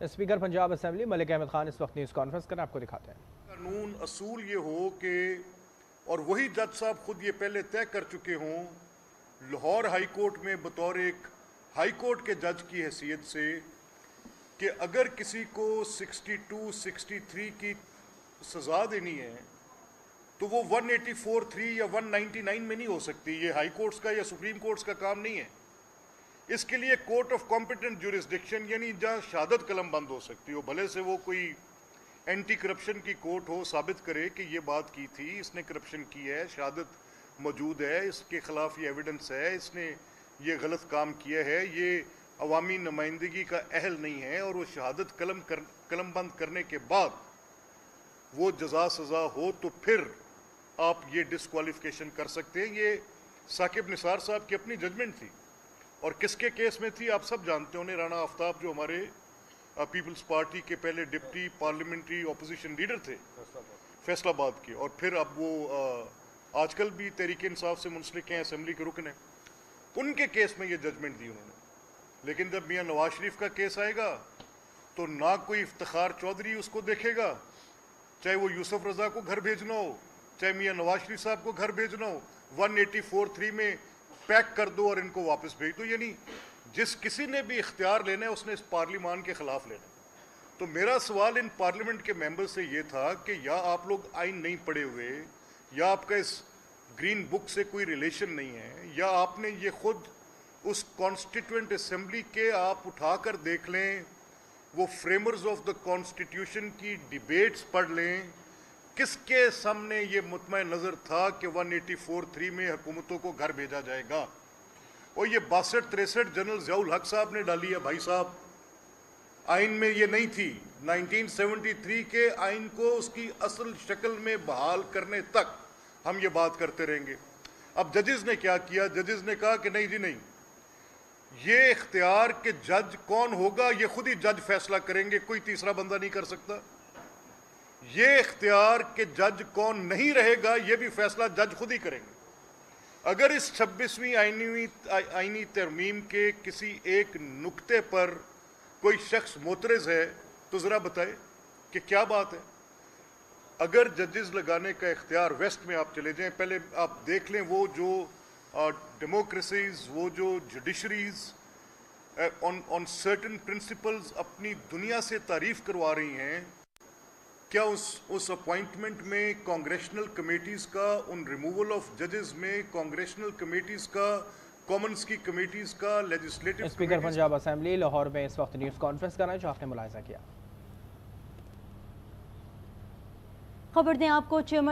Speaker Punjab assembly Malik Ahmad Khan इस वक्त news conference कर आपको दिखाते हैं। कानून असूल ये हो कि और वही जज साहब खुद ये पहले तय कर चुके हों लाहौर हाई कोर्ट में बतौर एक हाई कोर्ट के जज की हैसियत से कि अगर किसी को 62, 63 की सज़ा देनी है तो वो 184(3) या 199 में नहीं हो सकती। ये हाई कोर्ट्स का या सुप्रीम कोर्ट्स का काम नहीं है। इसके लिए कोर्ट ऑफ कॉम्पिटेंट ज्यूरिसडिक्शन यानी जहाँ शहादत कलम बंद हो सकती हो, भले से वो कोई एंटी करप्शन की कोर्ट हो, साबित करे कि ये बात की थी, इसने करप्शन की है, शहादत मौजूद है, इसके खिलाफ ये एविडेंस है, इसने ये गलत काम किया है, ये अवामी नुमाइंदगी का अहल नहीं है, और वो शहादत कलम बंद करने के बाद वो जजा सज़ा हो तो फिर आप ये डिस्क्वालिफिकेशन कर सकते हैं। ये साकिब निसार साहब की अपनी जजमेंट थी और किसके केस में थी आप सब जानते होंगे। राणा आफ्ताब जो हमारे पीपल्स पार्टी के पहले डिप्टी पार्लियामेंट्री ऑपोजिशन लीडर थे फैसलाबाद के, और फिर अब वो आजकल भी तहरीक इंसाफ से मुंसलिक हैं, असेंबली के रुकन हैं, उनके केस में ये जजमेंट दी उन्होंने। लेकिन जब मियाँ नवाज शरीफ का केस आएगा तो ना कोई इफ्तिखार चौधरी उसको देखेगा, चाहे वो यूसुफ रजा को घर भेजना हो, चाहे मियाँ नवाज शरीफ साहब को घर भेजना हो, 184(3) में पैक कर दो और इनको वापस भेज दो। यानी जिस किसी ने भी इख्तियार लेना है उसने इस पार्लिमान के खिलाफ लेना है। तो मेरा सवाल इन पार्लियामेंट के मेंबर से ये था कि या आप लोग आइन नहीं पढ़े हुए, या आपका इस ग्रीन बुक से कोई रिलेशन नहीं है, या आपने ये खुद उस कॉन्स्टिट्यूएंट असेंबली के आप उठाकर देख लें, वो फ्रेमर्स ऑफ द कॉन्स्टिट्यूशन की डिबेट्स पढ़ लें, किसके सामने ये मुतमईन नज़र था कि 184(3) में हुकूमतों को घर भेजा जाएगा। और ये 62-63 जनरल ज़ियाउल हक साहब ने डाली है। भाई साहब, आइन में ये नहीं थी। 1973 के आइन को उसकी असल शक्ल में बहाल करने तक हम ये बात करते रहेंगे। अब जजेस ने क्या किया, जजेस ने कहा कि नहीं जी नहीं, ये इख्तियार के जज कौन होगा ये खुद ही जज फैसला करेंगे, कोई तीसरा बंदा नहीं कर सकता। ये इख्तियार के जज कौन नहीं रहेगा ये भी फैसला जज खुद ही करेंगे। अगर इस 26वीं आईनी तरमीम के किसी एक नुक्ते पर कोई शख्स मोतरज़ है तो ज़रा बताए कि क्या बात है। अगर जजेस लगाने का इख्तियार, वेस्ट में आप चले जाएं, पहले आप देख लें वो जो डेमोक्रेसीज, वो जो जुडिशरीज ऑन सर्टन प्रिंसिपल्स अपनी दुनिया से तारीफ करवा रही हैं, क्या उस अपॉइंटमेंट में कांग्रेशनल कमेटीज़ का, उन रिमूवल ऑफ जजेस में कांग्रेशनल कमेटीज़ का, कॉमन्स की कमेटीज़ का, legislative speaker Punjab assembly Lahore में इस वक्त न्यूज़ कॉन्फ्रेंस कर रहे हैं जो आपने मुलाहिजा किया। खबर दें आपको, चेयरमैन